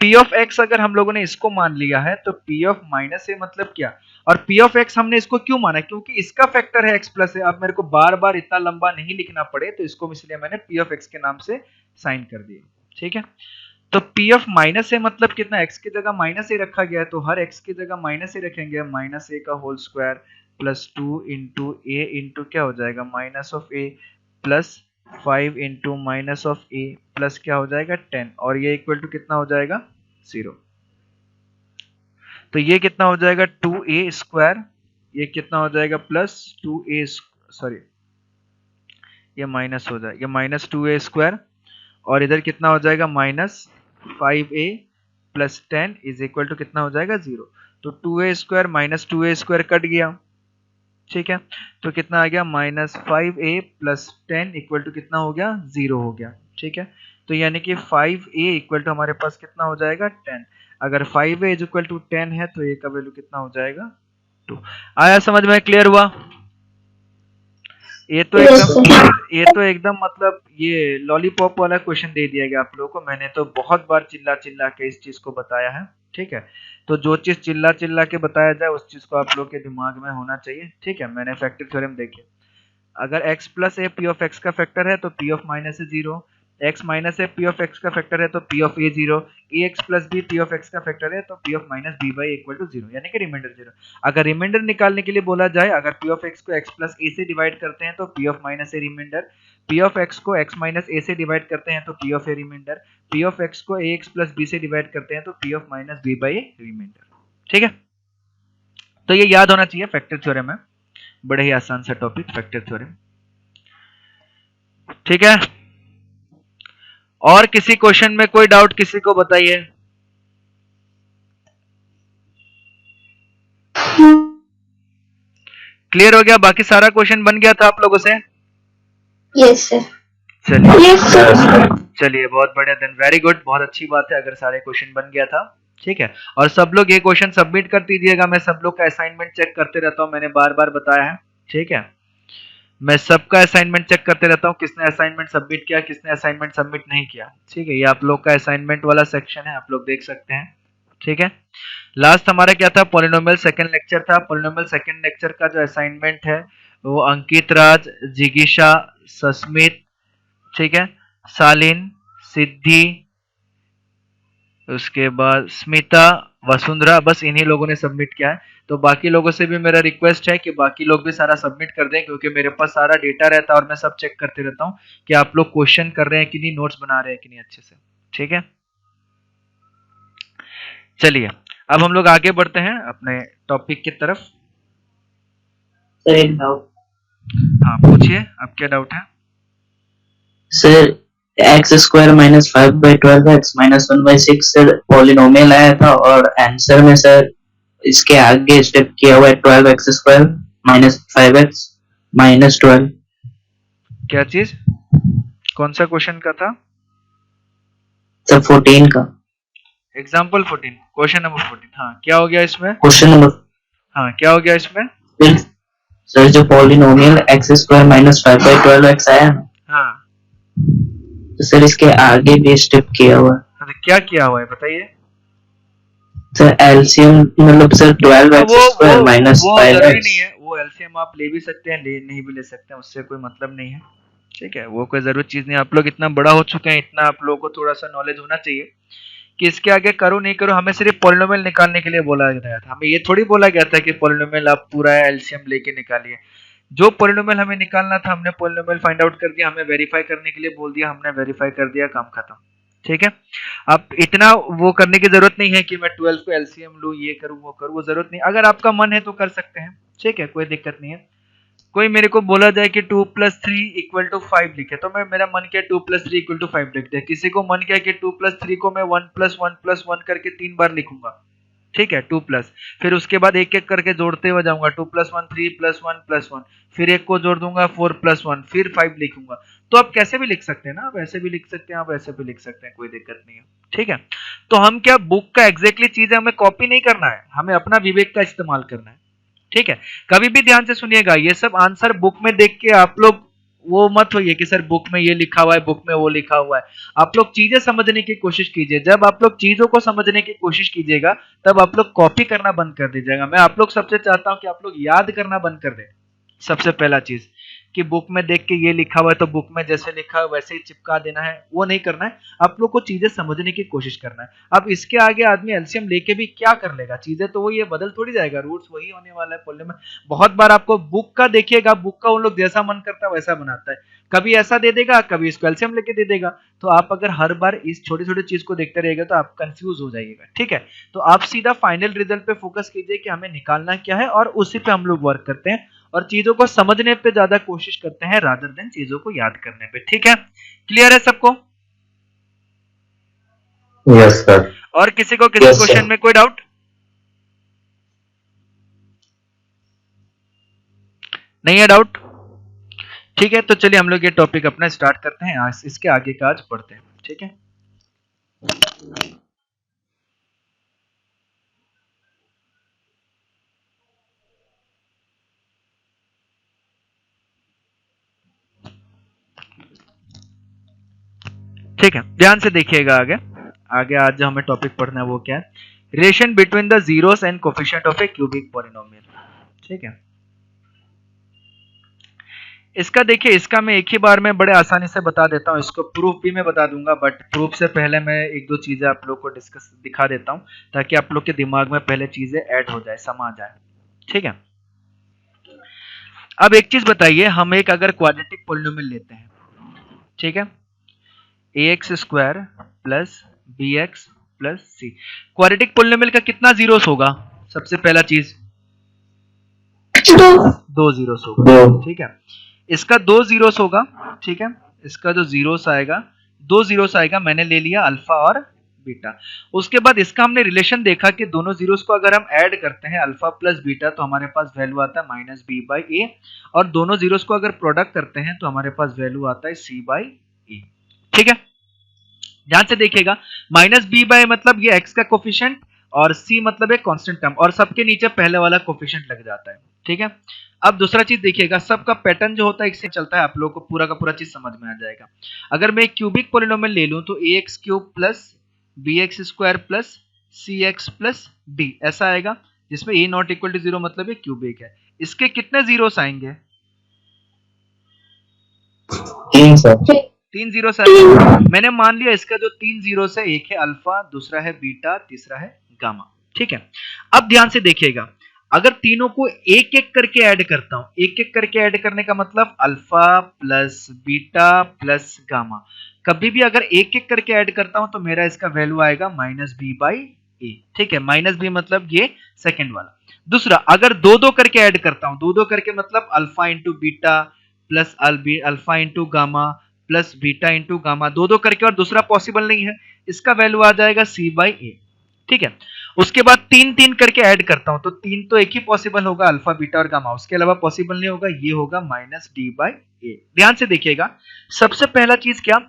Speaker 1: p ऑफ x अगर हम लोगों ने इसको मान लिया है तो p ऑफ माइनस से मतलब क्या, और p ऑफ x हमने इसको क्यों माना, क्योंकि इसका फैक्टर है x प्लस है। अब मेरे को बार बार इतना लंबा नहीं लिखना पड़े, तो इसको इसलिए मैंने p ऑफ x के नाम से साइन कर दिया, ठीक है। तो p ऑफ माइनस ए मतलब कितना, x की जगह माइनस ए रखा गया है, तो हर x की जगह माइनस ए रखेंगे, माइनस ए का होल स्क्वायर प्लस 2 इंटू ए इंटू क्या हो जाएगा, minus of A plus 5 into minus of A plus क्या हो जाएगा 10, और ये इक्वल टू कितना हो जाएगा 0। तो ये कितना हो जाएगा 2a स्क्वायर, ये कितना हो जाएगा प्लस 2a, सॉरी ये माइनस हो जाएगा, ये माइनस 2a स्क्वायर, और इधर कितना हो जाएगा minus 5a plus 10 is equal to कितना हो जाएगा 0। तो 2a square minus 2a square cut गया, ठीक है। तो कितना आ गया, minus 5a plus 10 equal to कितना हो गया, 0 हो गया, ठीक है। तो यानी कि 5a इक्वल टू हमारे पास कितना हो जाएगा 10। अगर 5a इज इक्वल टू 10 है तो a का वैल्यू कितना हो जाएगा 2। आया समझ में, क्लियर हुआ? ये तो एकदम मतलब ये लॉलीपॉप वाला क्वेश्चन दे दिया गया आप लोगों को। मैंने तो बहुत बार चिल्ला चिल्ला के इस चीज को बताया है, ठीक है। तो जो चीज चिल्ला चिल्ला के बताया जाए उस चीज को आप लोग के दिमाग में होना चाहिए, ठीक है। मैंने फैक्टर थ्योरम देखिए, अगर x plus a p of x का फैक्टर है तो p of minus a 0, x minus है पी ऑफ एक्स का फैक्टर है तो p of a zero, a x plus b p of x का फैक्टर है तो p of minus b by equal to zero, यानी कि रिमाइंडर जीरो। अगर रिमाइंडर निकालने के लिए बोला जाए, अगर पी ऑफ एक्स को एक्स प्लस ए से डिवाइड करते हैं तो p of minus a remainder, p of x को एक्स माइनस ए से डिवाइड करते हैं तो p of a remainder, p of x को ए एक्स प्लस बी से डिवाइड करते हैं तो p of minus b by remainder. ठीक है, तो ये याद होना चाहिए फैक्टर थ्योरम है, बड़े ही आसान सा टॉपिक फैक्टर थ्योरम। ठीक है, और किसी क्वेश्चन में कोई डाउट किसी को बताइए। क्लियर हो गया, बाकी सारा क्वेश्चन बन गया था आप लोगों से?
Speaker 2: Yes sir.
Speaker 1: चलिए
Speaker 2: यस सर।
Speaker 1: चलिए बहुत बढ़िया, देन वेरी गुड, बहुत अच्छी बात है अगर सारे क्वेश्चन बन गया था। ठीक है, और सब लोग ये क्वेश्चन सबमिट कर दीजिएगा, मैं सब लोग का असाइनमेंट चेक करते रहता हूँ, मैंने बार बार बताया है। ठीक है, मैं सबका असाइनमेंट चेक करते रहता हूँ, किसने असाइनमेंट सबमिट किया किसने असाइनमेंट सबमिट नहीं किया। ठीक है, ये आप लोग का असाइनमेंट वाला सेक्शन है, आप लोग देख सकते हैं। ठीक है, लास्ट हमारा क्या था, पॉलिनोमियल सेकंड लेक्चर था। पॉलिनोमियल सेकंड लेक्चर का जो असाइनमेंट है वो अंकित राज, जिगीशा, सस्मित, ठीक है, सालिन, सिद्धि, उसके बाद स्मिता, वसुंधरा, बस इन्हीं लोगों ने सबमिट किया है। तो बाकी लोगों से भी मेरा रिक्वेस्ट है कि बाकी लोग भी सारा सबमिट कर दें, क्योंकि मेरे पास सारा डेटा रहता है और मैं सब चेक करते रहता हूँ कि आप लोग क्वेश्चन कर रहे हैं कि नहीं, नोट्स बना रहे हैं कि नहीं अच्छे से। ठीक है, चलिए अब हम लोग आगे बढ़ते हैं अपने टॉपिक की तरफ।
Speaker 3: सर एक डाउट।
Speaker 1: हाँ पूछिए, अब क्या डाउट है?
Speaker 3: Sir x square minus 5/12x minus 1/6 sir polynomial आया था और आंसर में सर इसके आगे स्टेप किया हुआ है 12x square minus 5x minus 12।
Speaker 1: क्या चीज, कौन सा क्वेश्चन का था?
Speaker 3: सर 14 का
Speaker 1: एग्जाम्पल 14, क्वेश्चन नंबर 14। हाँ क्या हो गया इसमें?
Speaker 3: Question number.
Speaker 1: हाँ क्या हो गया इसमें?
Speaker 3: सर जो polynomial x square minus 5/12x आया ना,
Speaker 1: हाँ
Speaker 3: तो सर इसके आगे भी स्टेप किया हुआ है।
Speaker 1: तो क्या किया हुआ है बताइए?
Speaker 3: सर एलसीएम मतलब सर 12x स्क्वायर माइनस
Speaker 1: वो जरूरी
Speaker 3: 5x।
Speaker 1: नहीं है, वो एलसीएम आप ले भी सकते हैं, ले नहीं भी ले सकते हैं, उससे कोई मतलब नहीं है। ठीक है, वो कोई जरूरी चीज नहीं है। आप लोग इतना बड़ा हो चुके हैं, इतना आप लोगों को थोड़ा सा नॉलेज होना चाहिए कि इसके आगे करो नहीं करो, हमें सिर्फ पॉलिनोमियल निकालने के लिए बोला गया था। हमें ये थोड़ी बोला गया था कि पॉलिनोमियल आप पूरा एलसीएम लेके निकालिए। जो पॉलिनोमियल हमें निकालना था हमने पॉलिनोमियल फाइंड आउट कर दिया, हमें वेरीफाई करने के लिए बोल दिया, हमने वेरीफाई कर दिया, काम खत्म। ठीक है, अब इतना वो करने की जरूरत नहीं है कि मैं 12 को एलसीएम लूं, ये करूं वो करूं, वो जरूरत नहीं। अगर आपका मन है तो कर सकते हैं, ठीक है, कोई दिक्कत नहीं है। कोई मेरे को बोला जाए कि 2 + 3 = 5 लिखे, तो मैं मेरा मन किया 2 + 3 = 5 लिख दिया। किसी को मन किया कि 2 + 3 को मैं 1 + 1 + 1 करके 3 बार लिखूंगा। ठीक है, 2 प्लस, फिर उसके बाद एक एक करके जोड़ते हुए जाऊंगा, 2 + 1 3 + 1 + 1, फिर एक को जोड़ दूंगा 4 + 1, फिर 5 लिखूंगा। तो आप कैसे भी लिख सकते हैं ना, आप ऐसे भी लिख सकते हैं, आप ऐसे भी लिख सकते हैं, कोई दिक्कत नहीं है। ठीक है, तो हम क्या बुक का एग्जैक्टली चीज है, हमें कॉपी नहीं करना है, हमें अपना विवेक का इस्तेमाल करना है। ठीक है, कभी भी ध्यान से सुनिएगा, ये सब आंसर बुक में देख के आप लोग वो मत होइए कि सर बुक में ये लिखा हुआ है, बुक में वो लिखा हुआ है। आप लोग चीजें समझने की कोशिश कीजिए। जब आप लोग चीजों को समझने की कोशिश कीजिएगा तब आप लोग कॉपी करना बंद कर दीजिएगा। मैं आप लोग सबसे चाहता हूं कि आप लोग याद करना बंद कर दें। सबसे पहला चीज कि बुक में देख के ये लिखा हुआ है तो बुक में जैसे लिखा है वैसे ही चिपका देना है, वो नहीं करना है। आप लोग को चीजें समझने की कोशिश करना है। अब इसके आगे आदमी एलसीएम लेके भी क्या कर लेगा, चीजें तो वो ये बदल थोड़ी जाएगा, रूट्स वही होने वाला है पढ़ने में। बहुत बार आपको बुक का देखिएगा, बुक का उन लोग जैसा मन करता है वैसा बनाता है, कभी ऐसा दे देगा, कभी इसको एलसीएम लेके दे देगा। तो आप अगर हर बार इस छोटी छोटी चीज को देखते रहिएगा तो आप कंफ्यूज हो जाइएगा। ठीक है, तो आप सीधा फाइनल रिजल्ट पे फोकस कीजिए कि हमें निकालना क्या है, और उसी पे हम लोग वर्क करते हैं और चीजों को समझने पे ज्यादा कोशिश करते हैं रादर देन चीजों को याद करने पे। ठीक है, क्लियर है सबको?
Speaker 3: Yes sir.
Speaker 1: और किसी को किसी क्वेश्चन में कोई डाउट नहीं है? डाउट? ठीक है, तो चलिए हम लोग ये टॉपिक अपना स्टार्ट करते हैं, आज इसके आगे का आज पढ़ते हैं। ठीक है, ठीक है, ध्यान से देखिएगा। आगे आगे आज जो हमें टॉपिक पढ़ना है वो क्या है, relation between the zeros and coefficient of A cubic polynomial. ठीक है, इसका देखिए, इसका मैं एक ही बार में बड़े आसानी से बता देता हूँ, इसको प्रूफ भी मैं बता दूंगा, बट प्रूफ से पहले मैं एक दो चीजें आप लोग को डिस्कस दिखा देता हूँ ताकि आप लोग के दिमाग में पहले चीजें ऐड हो जाए, समा जाए। ठीक है, अब एक चीज बताइए, हम एक अगर क्वाड्रेटिक पॉलिनोमियल लेते हैं, ठीक है, ax square plus bx plus c, quadratic polynomial का कितना जीरोस होगा? सबसे पहला चीज 2 जीरोस होगा, ठीक है, इसका 2 जीरोस होगा, ठीक है, इसका जो जीरोस आएगा 2 जीरोस आएगा, मैंने ले लिया अल्फा और बीटा। उसके बाद इसका हमने रिलेशन देखा कि दोनों जीरोस को अगर हम ऐड करते हैं अल्फा प्लस बीटा तो हमारे पास वैल्यू आता है माइनस बी बाई ए, और दोनों जीरोस को अगर प्रोडक्ट करते हैं तो हमारे पास वैल्यू आता है सी बाई ए। ठीक है, ध्यान से देखिएगा, माइनस बी बाई मतलब ये एक्स का कोफिशिएंट और सी मतलब एक कांस्टेंट टर्म, और सबके नीचे पहले वाला कोफिशिएंट लग जाता है। ठीक है, अब दूसरा चीज देखिएगा, सबका पैटर्न जो होता है इससे चलता है, आप लोगों को पूरा का पूरा चीज समझ में आ जाएगा। अगर मैं एक क्यूबिक पॉलिनोमियल ले लूं तो ax cube plus bx square plus cx plus d ऐसा आएगा, जिसमें a नॉट इक्वल टू 0 मतलब ये क्यूबिक है। इसके कितने जीरोस आएंगे?
Speaker 3: 3 सर।
Speaker 1: 3 जीरोस आएंगे। मैंने मान लिया इसका जो 3 जीरोस है, एक है अल्फा, दूसरा है बीटा, तीसरा है गामा। ठीक है, अब ध्यान से देखिएगा, अगर तीनों को एक एक करके ऐड करता हूं, एक एक करके ऐड करने का मतलब alpha plus beta plus gamma, कभी भी अगर एक एक करके ऐड करता हूं तो मेरा इसका वैल्यू आएगा माइनस बी बाई ए। ठीक है, माइनस बी मतलब ये सेकंड वाला। दूसरा, अगर दो दो करके ऐड करता हूं, दो दो करके मतलब alpha into beta plus alpha into gamma plus beta into gamma, दो दो करके, और दूसरा पॉसिबल नहीं है, इसका वैल्यू आ जाएगा सी बाई ए। ठीक है, उसके बाद तीन तीन करके ऐड करता हूं तो तीन तो एक ही पॉसिबल होगा, अल्फा बीटा और गामा, उसके अलावा पॉसिबल नहीं होगा, ये होगा माइनस डी बाई ए। ध्यान से देखिएगा, सबसे पहला चीज क्या,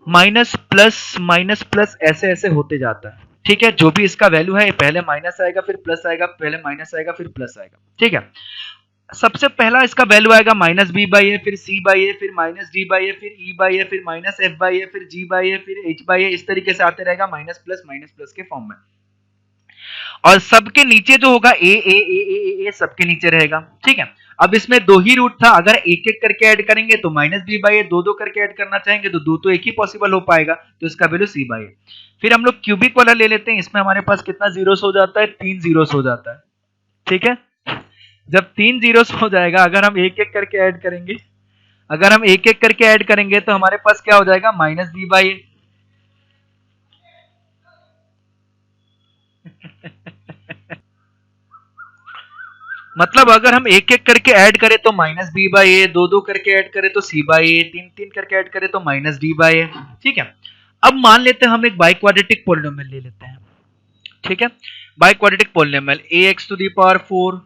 Speaker 1: माइनस प्लस ऐसे ऐसे होते जाता है। ठीक है, जो भी इसका वैल्यू है पहले माइनस आएगा फिर प्लस आएगा, पहले माइनस आएगा फिर प्लस आएगा। ठीक है, सबसे पहला इसका वैल्यू आएगा माइनस बी बाई ए, फिर सी बाई ए, फिर माइनस डी बाई ए, फिर ई बाई ए, फिर माइनस एफ बाई ए, फिर जी बाई ए, फिर एच बाई ए, इस तरीके से आते रहेगा माइनस प्लस के फॉर्म में। और सबके नीचे जो होगा ए ए ए ए ए सबके नीचे रहेगा। ठीक है, अब इसमें दो ही रूट था, अगर एक एक करके ऐड करेंगे तो माइनस बी बाई ए, दो दो करके ऐड करना चाहेंगे तो दो तो एक ही पॉसिबल हो पाएगा, तो इसका वैल्यू सी बाई ए। फिर हम लोग क्यूबिक वाला ले लेते हैं, इसमें हमारे पास कितना जीरोस हो जाता है, 3 जीरोस हो जाता है। ठीक है, जब 3 जीरोस हो जाएगा, अगर हम एक एक करके ऐड करेंगे, अगर हम एक एक करके ऐड करेंगे तो हमारे पास क्या हो जाएगा, माइनस बी बाई ए। मतलब अगर हम एक एक करके ऐड करें तो माइनस बी बाई ए, दो दो करके ऐड करें तो सी बाई ए, तीन तीन करके ऐड करें तो माइनस डी बाई ए। ठीक है, अब मान लेते हैं हम एक बाइक्वाड्रेटिक पॉलिनोमियल ले लेते हैं। ठीक है, biquadratic polynomial ax to the power 4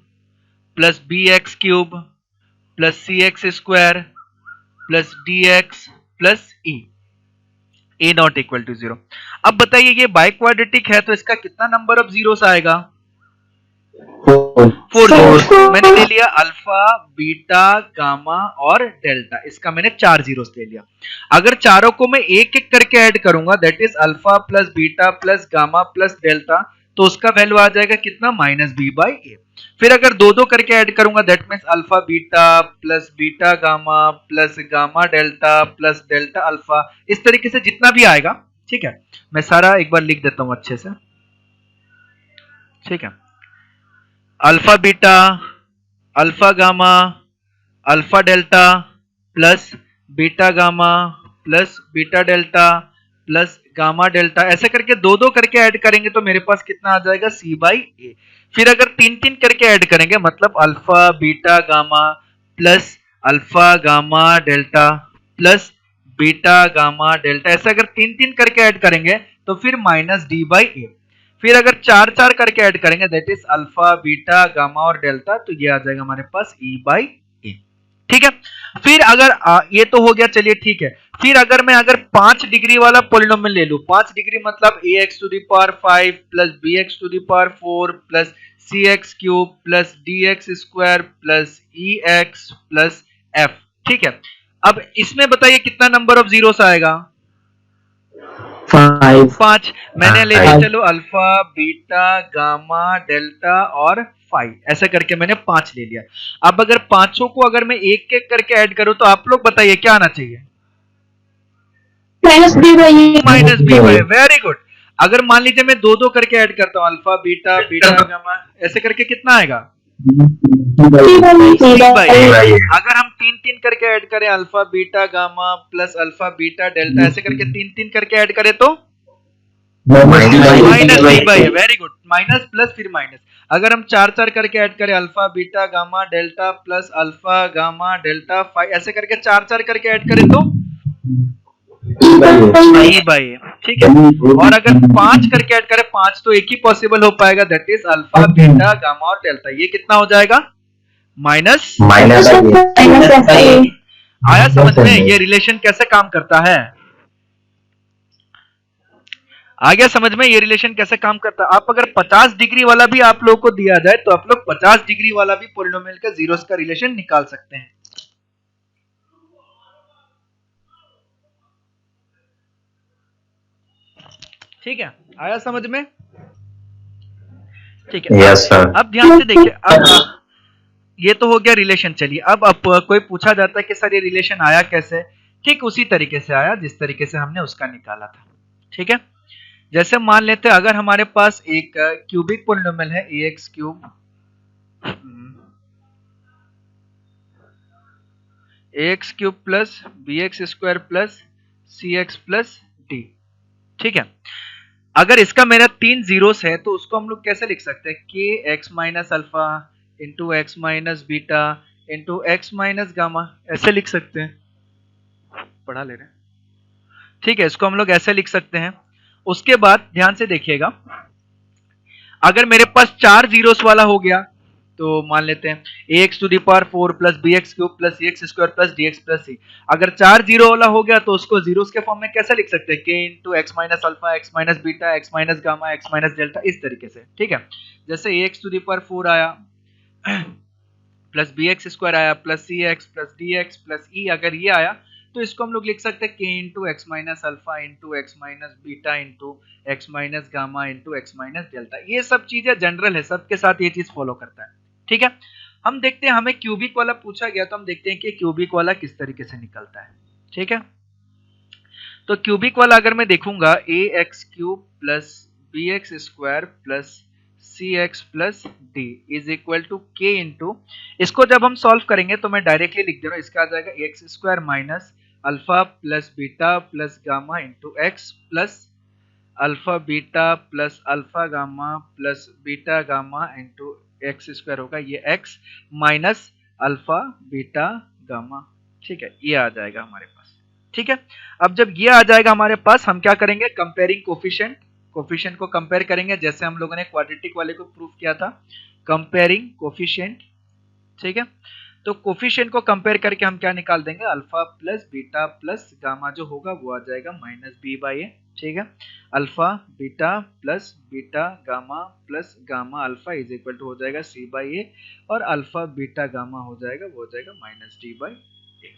Speaker 1: plus bx cube plus cx square plus dx plus e, a not equal to 0। अब बताइए ये बाइक्वाड्रेटिक है तो इसका कितना नंबर ऑफ जीरोस आएगा, 4 जीरोस। मैंने ले लिया अल्फा बीटा गामा और डेल्टा, इसका मैंने 4 जीरोस ले लिया। अगर चारों को मैं एक एक करके ऐड करूंगा, that is alpha plus beta plus gamma plus delta, तो उसका वैल्यू आ जाएगा कितना, माइनस बी बाई ए। फिर अगर दो दो करके ऐड करूंगा, that means alpha beta plus beta gamma plus gamma delta plus delta alpha, इस तरीके से जितना भी आएगा। ठीक है, मैं सारा एक बार लिख देता हूं अच्छे से। ठीक है, alpha beta alpha gamma alpha delta plus beta gamma plus beta delta plus gamma delta, ऐसे करके दो दो करके ऐड करेंगे तो मेरे पास कितना आ जाएगा, सी बाई ए। फिर अगर तीन तीन करके ऐड करेंगे, मतलब alpha beta gamma plus alpha gamma delta plus beta gamma delta, ऐसे अगर तीन तीन करके ऐड करेंगे तो फिर माइनस डी बाई ए। फिर अगर चार चार करके ऐड करेंगे, that is alpha beta gamma और डेल्टा, तो ये आ जाएगा हमारे पास ई बाई ए। ठीक है, फिर अगर ये तो हो गया, चलिए ठीक है। फिर अगर मैं 5 डिग्री वाला पॉलिनोमियल ले लूं, 5 डिग्री मतलब ax to the power 5 plus bx to the power 4 plus cx cube plus dx square plus ex plus f। ठीक है, अब इसमें बताइए कितना नंबर ऑफ जीरोस आएगा, 5। मैंने ले लिया, चलो अल्फा बीटा गामा डेल्टा और फाइव, ऐसे करके मैंने 5 ले लिया। अब अगर पांचों को अगर मैं एक एक करके ऐड करूं तो आप लोग बताइए क्या आना चाहिए?
Speaker 2: Minus b by a.
Speaker 1: Minus b by, very good. अगर मान लीजिए मैं दो दो करके ऐड करता हूँ, अल्फा बीटा बीटा गामा ऐसे करके, कितना आएगा? अगर हम तीन तीन करके ऐड करें, alpha beta gamma plus alpha beta delta ऐसे करके तीन तीन करके ऐड करें तो minus b by, very good. Minus plus फिर माइनस। अगर हम चार चार करके ऐड करें, alpha beta gamma delta plus alpha gamma delta five ऐसे करके चार चार करके ऐड करें तो ई बाई ए, ठीक है। और अगर पांच करके ऐड करें, पांच तो एक ही पॉसिबल हो पाएगा, that is alpha beta gamma और डेल्टा। ये कितना हो जाएगा? माइनस आया समझ में ये रिलेशन कैसे काम करता है? आ गया समझ में ये रिलेशन कैसे काम करता है? आप अगर 50 डिग्री वाला भी आप लोगों को दिया जाए तो आप लोग 50 डिग्री वाला भी पॉलिनोमियल का जीरोस का रिलेशन निकाल सकते हैं। ठीक है, आया समझ में? ठीक है,
Speaker 3: यस सर।
Speaker 1: अब ध्यान से देखिए, अब ये तो हो गया रिलेशन। चलिए अब कोई पूछा जाता है कि सर ये रिलेशन आया कैसे? ठीक उसी तरीके से आया जिस तरीके से हमने उसका निकाला था। ठीक है, जैसे मान लेते हैं अगर हमारे पास एक क्यूबिक पॉलिनोमियल है ax cube ax cube plus bx square plus cx plus d। ठीक है, अगर इसका मेरा तीन जीरोस है तो उसको हम लोग कैसे लिख सकते हैं? के x minus alpha into x minus beta into x minus gamma ऐसे लिख सकते हैं। पढ़ा ले रहे हैं, ठीक है, इसको हम लोग ऐसे लिख सकते हैं। उसके बाद ध्यान से देखिएगा, अगर मेरे पास चार जीरोस वाला हो गया तो मान लेते हैं ax to the power 4 plus bx cube plus cx square plus dx plus c। अगर चार जीरो वाला हो गया तो उसको जीरोस के फॉर्म में कैसे लिख सकते हैं? k into x minus alpha x minus beta x minus gamma x minus delta, इस तरीके से। ठीक है, जैसे ax टू दी पावर 4 आया प्लस bx स्क्वायर आया plus cx plus dx plus e, अगर ये आया तो इसको हम लोग लिख सकते हैं k into x minus alpha into x minus beta into x minus gamma into x minus delta. ये सब चीजें जनरल है, सबके साथ ये चीज फॉलो करता है। ठीक है, हम देखते हैं, हमें क्यूबिक वाला पूछा गया तो हम देखते हैं कि क्यूबिक वाला किस तरीके से निकलता है। ठीक है, तो क्यूबिक वाला अगर मैं देखूंगा a x cube plus b x square plus c x plus d is equal to k into, इसको जब हम सॉल्व करेंगे तो मैं डायरेक्टली लिख दे रहा हूं, इसका आ जाएगा x square minus alpha plus beta plus gamma into x plus alpha beta plus alpha gamma plus beta gamma into x square होगा, ये x minus alpha beta gamma. ठीक है, ये आ जाएगा हमारे पास। ठीक है, अब जब ये आ जाएगा हमारे पास, हम क्या करेंगे? कंपेयरिंग कोफिशिएंट, कोफिशिएंट को कंपेयर करेंगे जैसे हम लोगों ने क्वाड्रेटिक वाले को प्रूव किया था, कंपेयरिंग कोफिशिएंट। ठीक है, तो कोफिशिएंट को कंपेयर करके हम क्या निकाल देंगे? Alpha plus beta plus gamma जो होगा वो आ जाएगा माइनस बी बाई ए। ठीक है, alpha beta plus beta gamma plus gamma alpha is equal to हो जाएगा सी बाई ए, और अल्फा बीटा गामा हो जाएगा वो हो जाएगा माइनस डी बाई ए।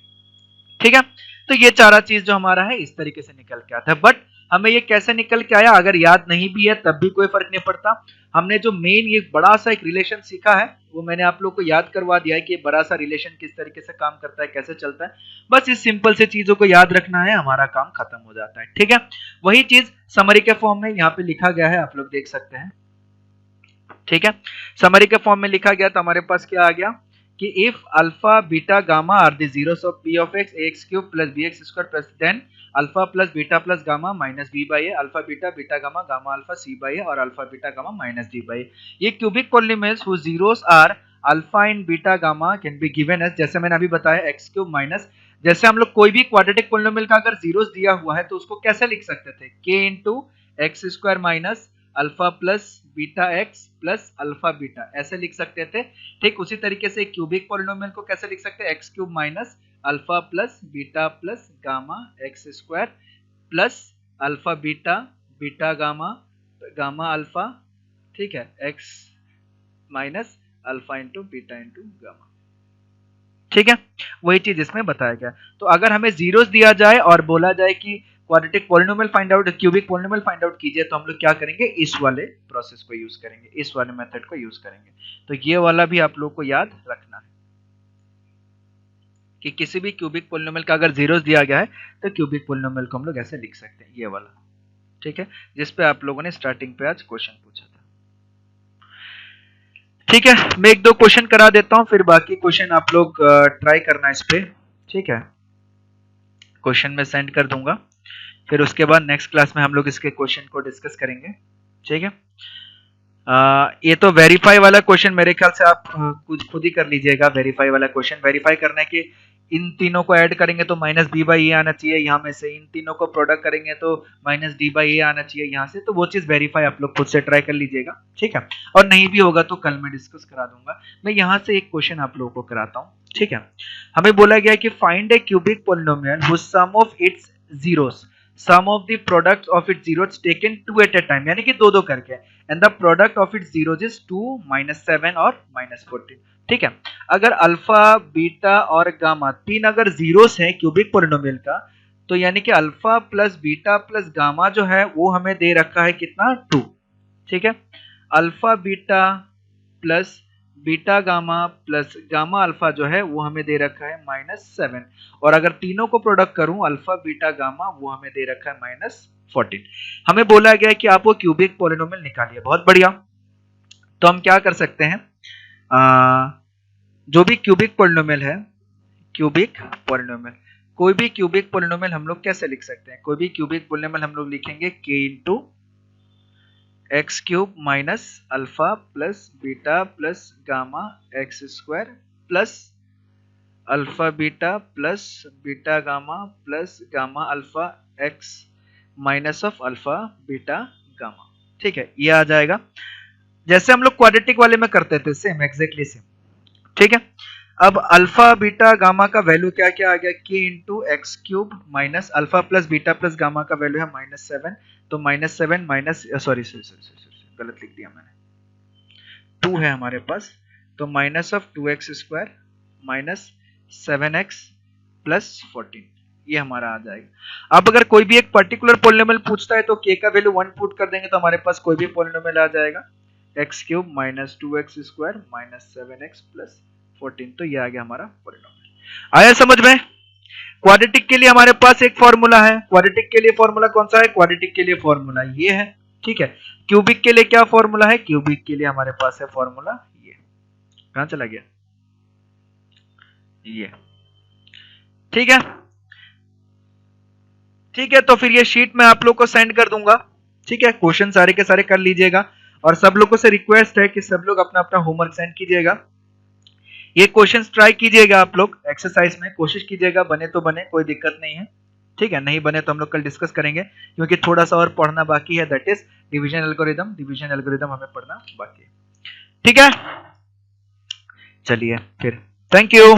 Speaker 1: ठीक है, तो ये चारा चीज जो हमारा है इस तरीके से निकल के आता है। बट हमें ये कैसे निकल के आया अगर याद नहीं भी है तब भी कोई फर्क नहीं पड़ता। हमने जो मेन ये बड़ा सा एक रिलेशन सीखा है वो मैंने आप लोग को याद करवा दिया है कि बड़ा सा रिलेशन किस तरीके से काम करता है, कैसे चलता है। बस इस सिंपल से चीजों को याद रखना है, हमारा काम खत्म हो जाता है। ठीक है, वही चीज समरी के फॉर्म में यहाँ पे लिखा गया है, आप लोग देख सकते हैं। ठीक है, समरी के फॉर्म में लिखा गया तो हमारे पास क्या आ गया कि if alpha beta gamma are the zeros of p of x ax cube plus bx square plus then alpha plus beta plus gamma minus b by A, alpha beta beta gamma gamma alpha c by A और alpha beta gamma minus d by A. ये cubic polynomials whose zeros are alpha in beta gamma can be given as, जैसे मैंने अभी बताया x cube minus, जैसे हम लोग कोई भी क्वाड्रेटिक पॉलिनोमियल का अगर जीरोस दिया हुआ है तो उसको कैसे लिख सकते थे? k into x square minus alpha plus beta x plus alpha beta ऐसे लिख सकते थे। ठीक उसी तरीके से क्यूबिक पॉलिनोमियल को कैसे लिख सकते हैं? X cube minus alpha plus beta plus gamma x square plus alpha beta beta gamma gamma alpha, ठीक है, x minus alpha into beta into gamma. ठीक है, वही चीज इसमें बताया गया। तो अगर हमें जीरोस दिया जाए और बोला जाए कि quadratic polynomial find out, cubic polynomial find out कीजिए तो हम लोग क्या करेंगे, इस वाले प्रोसेस को यूज करेंगे, इस वाले मेथड को यूज करेंगे। तो ये वाला भी आप लोग को याद रखना है कि किसी भी क्यूबिक पॉलिनोमियल का अगर जीरोस दिया गया है तो क्यूबिक पॉलिनोमियल को हम लोग ऐसे लिख सकते हैं, ये वाला, ठीक है, जिस पे आप लोगों ने स्टार्टिंग पे आज क्वेश्चन पूछा था। ठीक है, मैं एक दो क्वेश्चन करा देता हूं, फिर बाकी क्वेश्चन आप लोग ट्राई करना इस पे, ठीक है, क्वेश्चन में सेंड कर दूंगा, फिर उसके बाद नेक्स्ट क्लास में हम लोग इसके क्वेश्चन को डिस्कस करेंगे, ठीक है। ये तो वेरीफाई वाला क्वेश्चन मेरे ख्याल से आप खुद ही कर लीजिएगा। वेरीफाई वाला क्वेश्चन वेरीफाई करने के, इन तीनों को ऐड करेंगे तो माइनस डी बाई ए आना चाहिए यहाँ में से, इन तीनों को प्रोडक्ट करेंगे तो माइनस डी बाई ए आना चाहिए यहाँ से, तो वो चीज वेरीफाई आप लोग खुद से ट्राई कर लीजिएगा, ठीक है। और नहीं भी होगा तो कल मैं डिस्कस करा दूंगा। मैं यहाँ से एक क्वेश्चन आप लोगों को कराता हूँ, ठीक है। हमें बोला गया कि find a cubic polynomial whose sum of its zeros, sum of the product of its zeros taken 2 at a time, यानी कि दो दो करके, and the product of its zeros is 2, -7 और -14, ठीक है। अगर अल्फा, बीटा और गामा तीन अगर जीरोस हैं क्यूबिक पॉलिनोमियल का, तो यानी कि alpha plus beta plus gamma जो है वो हमें दे रखा है कितना, 2, ठीक है। Alpha beta plus beta gamma plus gamma alpha जो है वो हमें दे रखा है -7, और अगर तीनों को प्रोडक्ट करूं अल्फा बीटा गामा वो हमें दे रखा है -14। हमें बोला गया है कि आप वो क्यूबिक पॉलिनोमियल निकालिए, बहुत बढ़िया। तो हम क्या कर सकते हैं, जो भी क्यूबिक पॉलिनोमियल है, क्यूबिक पॉलिनोमियल, कोई भी क्यूबिक पॉलिनोमियल हम लोग कैसे लिख सकते हैं, कोई भी क्यूबिक पॉलिनोमियल हम लोग लिखेंगे k into x cube minus alpha plus beta plus gamma x square plus alpha beta plus beta gamma plus gamma alpha x minus of alpha beta gamma, ठीक है, ये आ जाएगा जैसे हम लोग क्वाड्रेटिक वाले में करते थे, सेम एग्जैक्टली सेम, ठीक है। अब अल्फा बीटा गामा का वैल्यू क्या क्या आ गया, k into x cube minus alpha plus beta plus gamma का वैल्यू है -7, तो -7 माइनस सॉरी गलत लिख दिया मैंने, 2 है हमारे पास, तो minus of 2x square minus 7x plus 14, ये हमारा आ जाएगा। अब अगर कोई भी एक पर्टिकुलर पॉलिनोमियल पूछता है तो k का वैल्यू 1 पुट कर देंगे तो हमारे पास कोई भी पॉलिनोमियल आ जाएगा, x cube minus 2x square minus 7x plus 14, तो ये आ गया हमारा पॉलिनोमियल। आया समझ में? क्वाड्रेटिक के लिए हमारे पास एक फॉर्मूला है, क्वाड्रेटिक के लिए फॉर्मूला कौन सा है, क्वाड्रेटिक के लिए फॉर्मूला ये है, ठीक है। क्यूबिक के लिए क्या फॉर्मूला है, क्यूबिक के लिए हमारे पास है फॉर्मूला ये, कहां चला गया ये, ठीक है, ठीक है। तो फिर ये शीट मैं आप लोग को सेंड कर दूंगा, ठीक है, क्वेश्चन सारे के सारे कर लीजिएगा, और सब लोगों से रिक्वेस्ट है कि सब लोग अपना अपना होमवर्क सेंड कीजिएगा, ये क्वेश्चंस ट्राई कीजिएगा आप लोग, एक्सरसाइज में कोशिश कीजिएगा, बने तो बने, कोई दिक्कत नहीं है, ठीक है, नहीं बने तो हम लोग कल डिस्कस करेंगे, क्योंकि थोड़ा सा और पढ़ना बाकी है, that is division algorithm, division algorithm हमें पढ़ना बाकी है, ठीक है। चलिए फिर, थैंक यू।